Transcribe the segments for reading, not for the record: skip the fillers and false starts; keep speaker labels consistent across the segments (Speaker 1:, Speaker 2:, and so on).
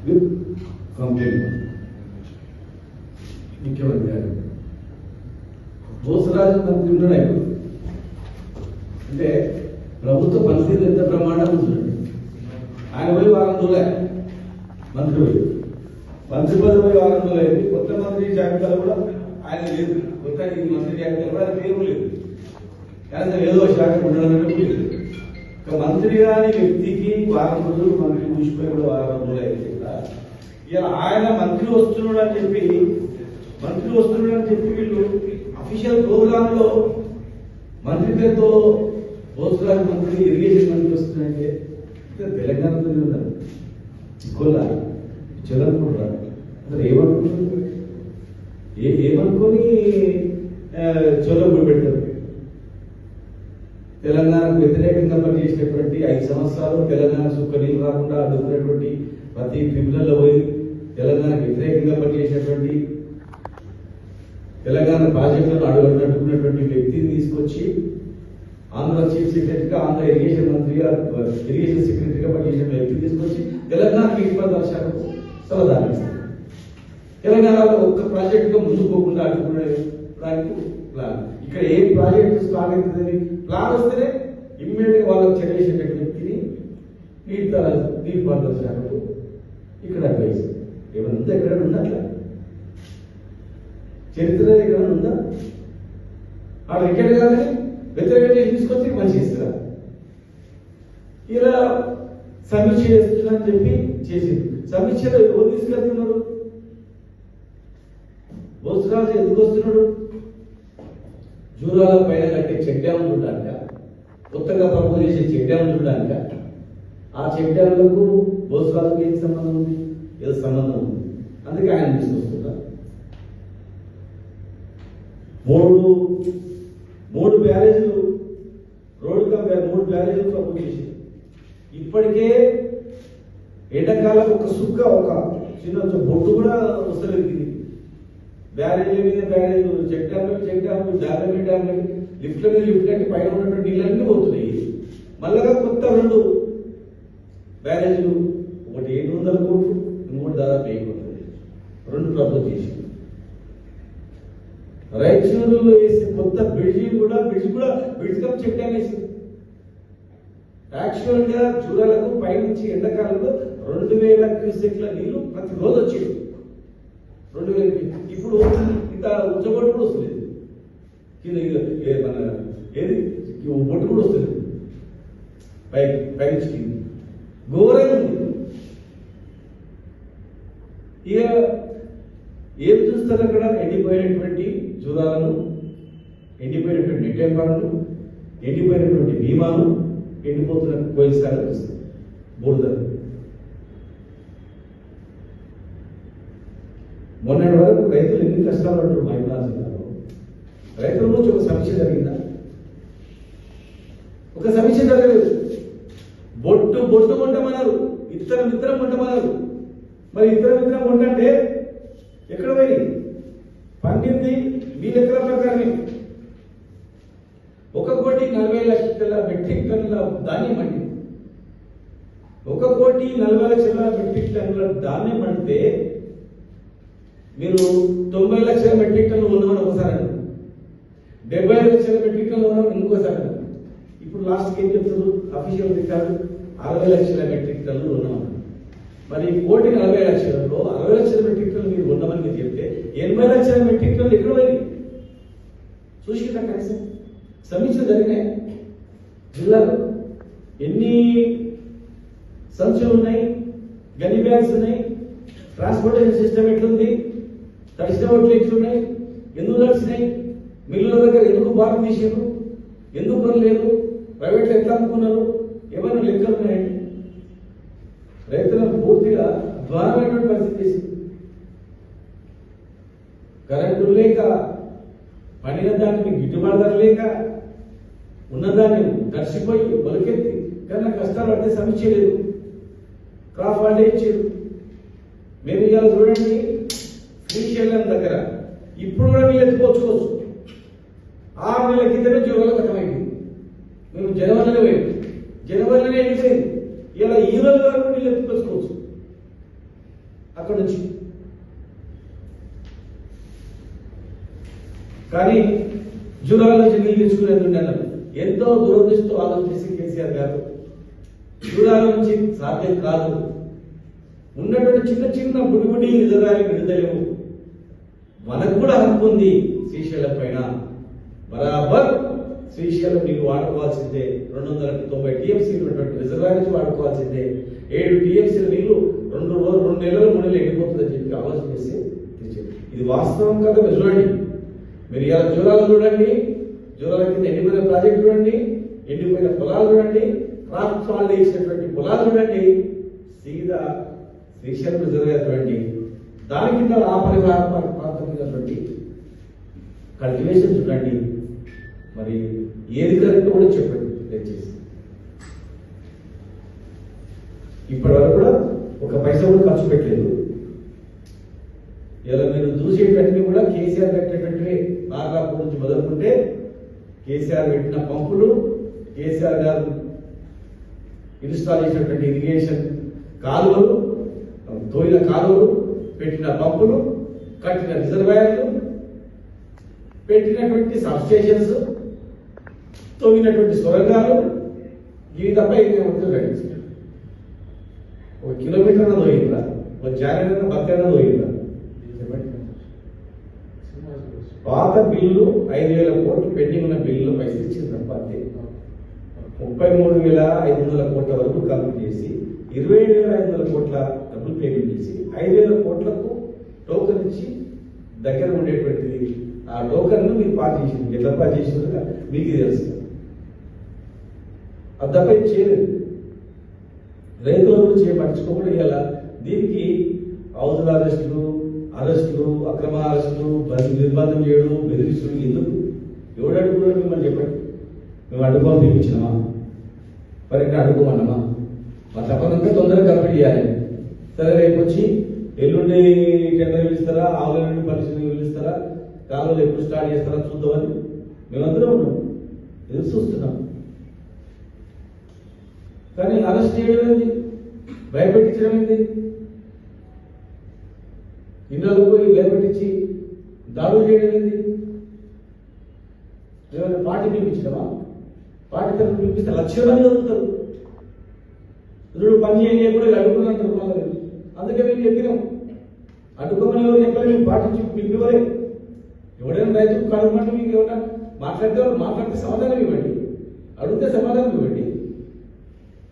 Speaker 1: With complaint ముఖ్యమంత్రి గారు బోసరాజు మంత్రి ఉన్నాడు. అంటే ప్రభుత్వ పరిస్థితి ఎంత ప్రమాణం ఉంటున్నాడు. ఆయన పోయి వారం రోజులే మంత్రి పోయి మంత్రి పదవి పోయి వారం రోజులు అయింది. కొత్త మంత్రి జాబితాలో కూడా ఆయన లేదు. కొత్త మంత్రి జాబితాలో కూడా ఆయన పేరు లేదు. కానీ ఏదో శాఖ ఉండడం లేదు. ఒక మంత్రి గారి వ్యక్తికి వారం రోజులు మంత్రి కూర్చిపోయి కూడా వారం రోజులు అయితే కూడా ఇలా ఆయన మంత్రి వస్తున్నాడు అని చెప్పి వీళ్ళు అఫీషియల్ ప్రోగ్రామ్ లో మంత్రి పేరుతో బోసరాజు మంత్రి ఇరిగేషన్ మంత్రి వస్తున్నాయంటే తెలంగాణతో ఉన్నారు. చిక్కోలా చెల్లనుకుంటారు. అసలు ఏమనుకుంటున్నారు? ఏమనుకొని చొల్లబడి పెట్టారు. తెలంగాణకు వ్యతిరేకంగా పనిచేసినటువంటి 5 సంవత్సరాలు తెలంగాణ సుక్క నీళ్ళు రాకుండా అడ్డుకున్నటువంటి ప్రతి ట్రిబ్యునల్లో పోయి తెలంగాణకు వ్యతిరేకంగా పనిచేసినటువంటి తెలంగాణ ప్రాజెక్టులను అడ్డుకున్నటువంటి వ్యక్తిని తీసుకొచ్చి ఆంధ్ర చీఫ్ సెక్రటరీగా, ఆంధ్ర ఇరిగేషన్ మంత్రిగా, ఇరిగేషన్ సెక్రటరీగా పనిచేసిన వ్యక్తిని తీసుకొచ్చి తెలంగాణ నీటిపారుదల శాఖకు సలహాదారు. తెలంగాణలో ఒక్క ప్రాజెక్టుగా ముందుకు పోకుండా అడ్డుకునేదానికి ప్లాన్. ఇక్కడ ఏ ప్రాజెక్టు స్టార్ట్ అవుతుందని ప్లాన్ వస్తేనే ఇమ్మీడియట్ గా వాళ్ళకి చెల్లేసేటువంటి వ్యక్తిని నీటిపారుదల శాఖకు ఇక్కడ అడ్వైజ్. ఏమైనా ఉందా? ఎక్కడైనా ఉందా? అట్లా చరిత్ర ఎక్కడైనా ఉందా? ఆ రికార్డు కాదని వ్యతిరేకం చేసి తీసుకొచ్చి మంచి ఇస్తారా? ఇలా సమీక్ష చేస్తున్నారని చెప్పి చేసింది. సమీక్షలో ఎవరు తీసుకెళ్తున్నారు? బోసరాజు ఎందుకు వస్తున్నాడు? జూరాల పైన కట్టే చెక్ డ్యామ్ చూడడానిక, కొత్తగా ప్రపోజ్ చేసే చెక్ డ్యామ్ చూడడానిక? ఆ చెక్ డ్యామ్లకు బోసరాజుకి ఏం సంబంధం ఉంది? ఏదో సంబంధం ఉంది. అందుకే ఆయన తీసుకొస్తున్నా. మూడు బ్యారేజీలు రోడ్డు 3 బ్యారేజీలు ప్రపోజ్ చేసి ఇప్పటికే ఎండాకాలం ఒక సుక్క ఒక చిన్న బొట్టు కూడా వస్తలేదు. బ్యారేజీల మీద బ్యారేజ్, చెక్ డ్యామ్, డ్యామ్ లిఫ్ట్ల మీద లిఫ్ట్ కట్టి పైన ఉన్నటువంటి నీళ్ళన్నీ పోతున్నాయి. మళ్ళా కొత్త 2 బ్యారేజీలు, ఒకటి 700 కోట్లు, ఇంకోటి దాదాపు 1000 కోట్లు, 2 ప్రపోజ్ చేసి రైచూరులో వేసే కొత్త బ్రిడ్జ్ కప్ చెక్ డ్యామ్ వేసింది. యాక్చువల్ గా జూరాలకు పైనుంచి ఎండాకాలంలో 2000 క్యూసెక్ల నీళ్లు ప్రతిరోజు వచ్చేది. 2000. ఇప్పుడు ఇంత ఉచ్చబొట్టు కూడా వస్తుంది. కింద మన ఏది బొట్టు కూడా వస్తుంది పైనుంచి కింద. ఘోరంగా ఉంది. ఇక ఏం చూస్తారు అక్కడ? ఎండిపోయినటువంటి జూరాలను, ఎండిపోయినటువంటి నెట్టెంపాలను, ఎండిపోయినటువంటి భీమాలు, ఎండిపోతున్న కోయిల్సాలు వస్తుంది. బురదలు. మొన్నటి వరకు రైతులు ఎన్ని కష్టాలు అంటారు మహిళా జిల్లాలో. రైతుల నుంచి ఒక సమీక్ష జరిగిందా? ఒక సమీక్ష జరగలేదు. బొట్టు కొంటమన్నారు, ఇత్తనం కొంటమన్నారు. మరి ఇత్తనం కొంటే ఎక్కడ పోయి పండింది? మీ లెక్కల ప్రకారమే 1,40,00,000 మెట్రిక్ టన్నుల ధాన్యం పండింది. 1,40,00,000 మెట్రిక్ టన్నుల ధాన్యం అంటే మీరు 90 లక్షల మెట్రిక్ టన్నులు ఉన్నామని ఒకసారి, 75 లక్షల మెట్రిక్ టన్నులు ఉన్నామని ఇంకోసారి. ఇప్పుడు లాస్ట్కి ఏం చెప్తారు? అఫీషియల్ రికార్డు 60 లక్షల మెట్రిక్ టన్నులు ఉన్నామని. మరి 1,40,00,000లో 60 లక్షల మెట్రిక్ టన్నులు మీరు ఉన్నామని మీరు చెప్తే 80 లక్షల మెట్రిక్ టన్నులు ఎక్కడ పోయి చూసిందా? కనీసం సమీక్ష జరిగినాయి. జిల్లాలో ఎన్ని సంచులు ఉన్నాయి, గన్ని బ్యాగ్స్ ఉన్నాయి, ట్రాన్స్పోర్టేషన్ సిస్టమ్ ఎట్లుంది, తడిసిన ఓట్లు ఎట్లున్నాయి, ఎందుకు నడిచినాయి, మిల్లుల దగ్గర ఎందుకు భారం తీసారు, ఎందుకు కొనలేదు, ప్రైవేట్లో ఎట్లా అనుకున్నారు, ఏమైనా లెక్కలు ఉన్నాయండి? రైతులకు పూర్తిగా అధ్వానమైనటువంటి పరిస్థితి చేసింది. కరెంటు లేక, పండిన దానికి గిట్టుబాటు ధర లేక, ఉన్నదాన్ని తడిసిపోయి మొలకెత్తి కన్నా కష్టాలు పడితే సమీక్ష లేదు. క్రాప్ వాళ్ళే ఇచ్చారు. మేము ఇవాళ చూడండి శ్రీశైలం దగ్గర ఇప్పుడు కూడా మీరు ఎత్తుకోవచ్చు. 6 నెలల క్రితమే జీవోల కథమైంది. మేము జనవరిలో వెళ్ళిపోయింది. ఇలా ఈ రోజు వరకు నీళ్ళు ఎత్తుకోవచ్చు. అక్కడ నుంచి. కానీ జూరాల నుంచి నీళ్ళు తెచ్చుకునేది అన్నారు. ఎంతో దురదృష్టితో ఆలోచించి కేసీఆర్ గారు జూరాల నుంచి సాధ్యం కాదు, ఉన్నటువంటి చిన్న చిన్న బుడిబుడి రిజర్వాయర్లు విడుదలేవు, మనకు కూడా హక్కు ఉంది శ్రీశైలం పైన, బరాబర్ శ్రీశైలం నీళ్ళు వాడుకోవాల్సిందే, 290 టీఎంసీలు ఉన్నటువంటి రిజర్వాయర్ నుంచి వాడుకోవాల్సిందే, 7 టీఎంసీల నీళ్లు 2 నెలలు 3 నెలలు ఎండిపోతుందని చెప్పి ఆలోచన చేసి ఇది వాస్తవం కదా. మీరు చూడండి, మీరు ఇలా జూరాలు చూడండి, జూరాల కింద ఎండిపోయిన ప్రాజెక్ట్ చూడండి, ఎండిపోయిన పొలాలు చూడండి, క్రాప్ సాల్ట్ వేసినటువంటి పొలాలు చూడండి, సీదా శ్రీశైలం రిజర్వాయర్ చూడండి, దాని కింద ఆ పరివార ప్రాంతమైనటువంటి కల్టివేషన్ చూడండి. మరి ఏది కరెక్ట్ కూడా చెప్పండి దయచేసి. ఇప్పటి వరకు కూడా ఒక పైసా కూడా ఖర్చు పెట్టలేదు. ఇలా మీరు చూసేటన్నీ కూడా కేసీఆర్ పెట్టేటట్టువే. నాగాపూర్ నుంచి మొదలుకుంటే కేసీఆర్ పెట్టిన పంపులు, కేసీఆర్ గారు ఇన్స్టాల్ చేసినటువంటి ఇరిగేషన్ కాలువలు, తోయిన కాలువలు, పెట్టిన పంపులు, కట్టిన రిజర్వాయర్లు, పెట్టినటువంటి సబ్స్టేషన్స్, తోగినటువంటి సొరంగాలు, ఇవి తప్ప ఇది ఉంటుంది. 1 కిలోమీటర్ తోయిందా, 1 జాగ్రత్త బద్దెన తోయిందా? పాత బిల్లు 5,000 కోట్లు పెండింగ్ ఉన్న బిల్లు పైసలు ఇచ్చింది తప్ప అంతే. 33,500 కోట్ల వరకు కంప్లీట్ చేసి 27,500 కోట్ల డబ్బులు పేమెంట్ చేసి 5,000 కోట్లకు టోకన్ ఇచ్చి దగ్గర ఉండేటువంటిది. ఆ టోకన్ మీరు పాస్ చేసింది, ఎట్లా పాస్ చేసిందో మీకు తెలుసు. అది తప్ప చేయలేదు. రైతుల గురించి పట్టించుకోకుండా ఇవ్వాల. దీనికి అవసర అరెస్టులు, అక్రమ అరెస్టులు, నిర్బంధం చేయడం, బెదిరించడం ఎందుకు? ఎవడు అడుగుతున్నాడు మిమ్మల్ని చెప్పండి. మేము అడుగుకోని పిలిపించినామా? మరి ఇక్కడ అడుగుమన్నామా? మా తప్పదంతా తొందరగా కంప్లీట్ చేయాలి. సరే రేపు వచ్చి ఎల్లుండి టెండర్ పిలుస్తారా, ఆవుల నుండి పరిస్థితి పిలుస్తారా, కాలువలు ఎప్పుడు స్టార్ట్ చేస్తారా చూద్దామని మేమందరం ఉన్నాం, ఎదురు చూస్తున్నాం. కానీ అరెస్ట్ చేయడం ఏంది, భయపెట్టించడం ఏంది? ఇళ్ళకు పోయి భయపెట్టించి దాడులు చేయడం ఏంది? ఏమైనా పార్టీ పిలిపించడమా? పార్టీ తరఫున పిలిపిస్తే 1,00,000 మంది చదువుతారు. ఇప్పుడు పని చేయకుండా అడుగుతున్నారు మళ్ళీ. అందుకే మేము చెప్పినాం, అడ్డుకోమని ఎవరు చెప్పలేదు, మేము పాటించి పిలిపివరే. ఎవడైనా రైతుకు కడుగుమంటే మీకు ఎవరైనా మాట్లాడితే సమాధానం ఇవ్వండి, అడిగితే సమాధానం ఇవ్వండి.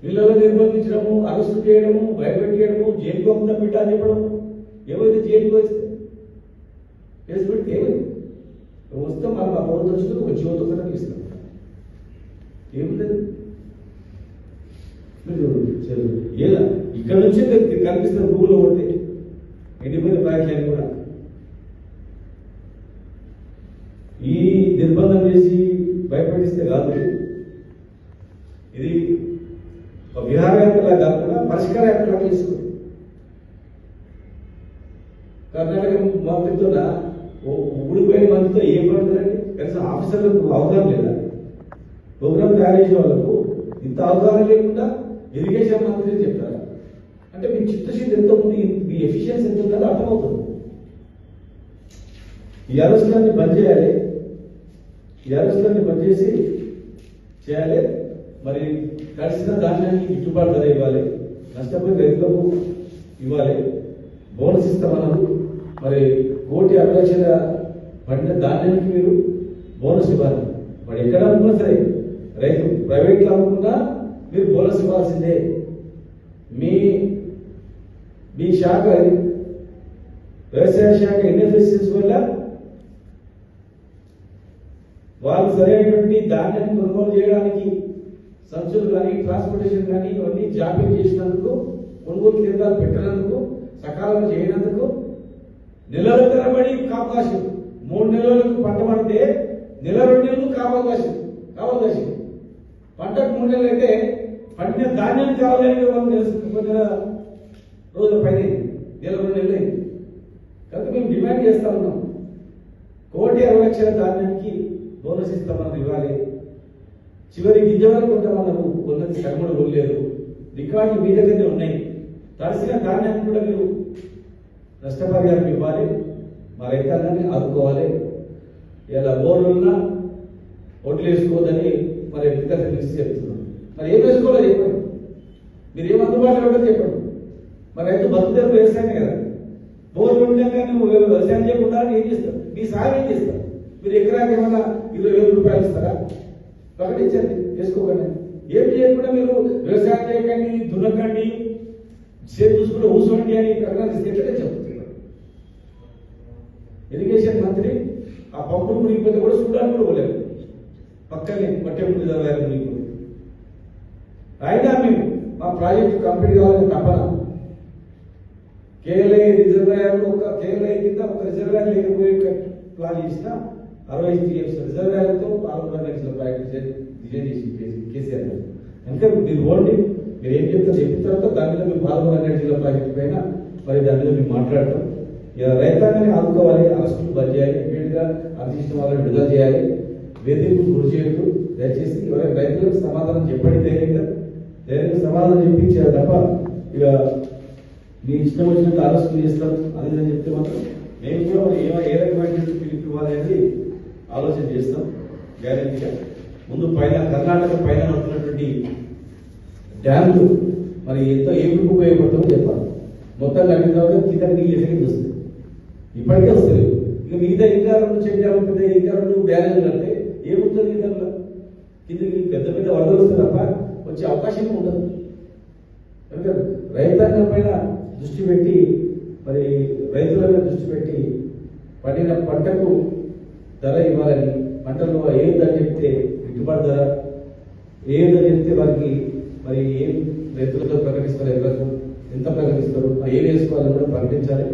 Speaker 1: ఇళ్ళలో నిర్బంధించడము, అరెస్టు చేయడము, భయపెట్టేయడము, జైలుకు పంపుతా పెట్టా అని చెప్పడం, ఏమైతే జైలుకు వస్తే కేసు పెడితే ఏమైంది? వస్తే మనం ఆ పౌరులు వచ్చింది ఒక జీవితం ఇస్తాం. ఏముంది మీరు ఏదా ఇక్కడ నుంచే కనిపిస్తున్న భూములు కొడితే ఎండిపోయిన ప్రాజెక్టులు కూడా ఈ నిర్బంధం చేసి భయపడిస్తే కాదు. ఇది విహారయాత్రలా కాకుండా పరిష్కార యాత్రలా తీసుకుంది. కర్ణాటక మంత్రితో ఊడిపోయిన మంత్రితో ఏం పడుతుందండి? కనీసం ఆఫీసర్లకు అవగాహన లేదా? ప్రోగ్రామ్ తయారు చేసే వాళ్ళకు ఇంత అవగాహన లేకుండా ఇరిగేషన్ మంత్రి అని చెప్తారా? అంటే మీ చిత్తశుద్ధి ఎంత ఉంది, మీ ఎఫిషియన్సీ ఎంత ఉందో అర్థమవుతుంది. ఈ అరెస్టులన్నీ బంద్ చేయాలి, ఈ అరెస్టులన్నీ బంద్ చేసి చేయాలి. మరి కలిసిన ధాన్యానికి గిట్టుబాటు ధర ఇవ్వాలి, నష్టపోయిన రైతులకు ఇవ్వాలి, బోనస్ ఇస్తామన్నారు. మరి 1,60,00,000 పడిన ధాన్యానికి మీరు బోనస్ ఇవ్వాలి. మరి ఎక్కడ అమ్ముకున్నా సరే, రైతు ప్రైవేట్లో అమ్ముకున్నా మీరు బోనస్ ఇవ్వాల్సిందే. మీ శాఖ వ్యవసాయ శాఖ ఇన్ఎఫిషియన్సీ వల్ల వాళ్ళు సరైనటువంటి ధాన్యాన్ని కొనుగోలు చేయడానికి సంచులు కానీ ట్రాన్స్పోర్టేషన్ కానీ ఇవన్నీ జాప్యం చేసినందుకు, కొనుగోలు కేంద్రాలు పెట్టినందుకు, సకాలంలో చేయనందుకు నెలల తరబడి కావకాశం. 3 నెలలకు పంట పడితే నెల 2 నెలలు కావకాశం. పంటకు 3 నెలలు అయితే పండిన ధాన్యాన్ని కావాలని వాళ్ళు తెలుసుకున్న రోజుల పైన నెల 2 నెలలు అయింది. కనుక మేము డిమాండ్ చేస్తా ఉన్నాం, 1,60,00,000 ధాన్యానికి బోనస్ ఇస్తామని ఇవ్వాలి. చివరి గింజ వరకు కొంతమన్నారు, కొన్నది సగముడు కొనలేదు. రికార్డులు మీ దగ్గరనే ఉన్నాయి. తడిసిన ధాన్యాన్ని కూడా మీరు నష్టపరిహారం ఇవ్వాలి, మా రైతాంగాన్ని ఆదుకోవాలి. ఇలా బోర్లున్నా ఓట్లు వేసుకోవద్దని మరి అగ్రికల్చర్ మినిస్టర్ చెప్తున్నాం. మరి ఏం వేసుకోవాలో చెప్పండి, మీరు ఏం అందుబాటులో ఉంటుందో చెప్పండి. మరి రైతు బతుకుదేరు వ్యవసాయమే కదా. బోర్లు ఉండగా నువ్వు వ్యవసాయం చేయకుండా ఏం చేస్తావు? మీ సాయం ఏం చేస్తావు? మీరు ఎకరాకి ఏమన్నా 20,000 రూపాయలు ఇస్తారా? ప్రకటించండి, వేసుకోకండి. ఏం చేయకుండా మీరు వ్యవసాయం చేయకండి, దున్నకండి, సేపు చూసుకుంటే ఊసుకోండి అని ప్రకటిస్తే చెప్తున్నారు. ఇరిగేషన్ మంత్రి ఆ పంపులు మునిగిపోతే కూడా చూడడానికి కూడా పోలేదు, పక్కనే మట్టెంపు రిజర్వాయర్ మునిగిపోతుంది. అయినా మేము మా ప్రాజెక్టు కంప్లీట్ కావాలని తప్పన కేఎల్ఐ రిజర్వాయర్ ఒక కేఎల్ఐ కింద ఒక రిజర్వాయర్ లేకపోయే ప్లాన్ చేసిన 60 TMS రిజర్వాయర్తో 400 లక్షల ప్రాజెక్టు డిజైన్ చేసి కేసీఆర్ గారు. అంటే మీరు ఓన్లీ మీరు ఏం చెప్తారు చెప్పిన తర్వాత దాని మీద మేము 400 ఎనర్జీల ప్రాజెక్టు పైన మరి దాని మీద మేము మాట్లాడటం. రైతాంగాన్ని ఆదుకోవాలి, అరెస్టులు బంద్ చేయాలి, ఇమీడియట్గా అతిష్టం వాళ్ళని విడుదల చేయాలి, వేధింపులు గురి చేయొద్దు. దయచేసి ఎవరైనా రైతులకు సమాధానం చెప్పండి, ధైర్యంగా సమాధానం చెప్పించారు తప్ప ఇక మీ ఇష్టం వచ్చినట్టు అరెస్టులు చేస్తాం అది అని చెప్తే మాత్రం మేము కూడా మరి ఏ రకమైనటువంటి పిలుపు ఇవ్వాలి అనేది ఆలోచన చేస్తాం గ్యారెంటీగా. ముందు పైన కర్ణాటక పైన అవుతున్నటువంటి డ్యాములు మరి ఎంతో ఏమిటి ఉపయోగపడుతుందో చెప్పాలి. మొత్తం కట్టిన తర్వాత కింద నీళ్ళు ఎక్కడికి వస్తాయి, ఇప్పటికే వస్తలేవు. ఇక మిగతా ఇంకా 2 చెక్ డ్యాములు పెద్ద ఇంకా 2 బ్యారేజ్లు అంటే ఏముంటుంది కింద కిందకి పెద్ద పెద్ద వరదలు వస్తే తప్ప వచ్చే అవకాశం ఉండదు. కనుక రైతాంగం పైన దృష్టి పెట్టి మరి రైతుల మీద దృష్టి పెట్టి పండిన పంటకు ధర ఇవ్వాలని, పంటలో ఏ ధర చెప్తే గిట్టుబాటు ధర, ఏ ధర చెప్తే వారికి మరి ఏం రైతులతో ప్రకటిస్తారు, ఎవరు ఎంత ప్రకటిస్తారు, ఏం వేసుకోవాలని కూడా ప్రకటించాలి.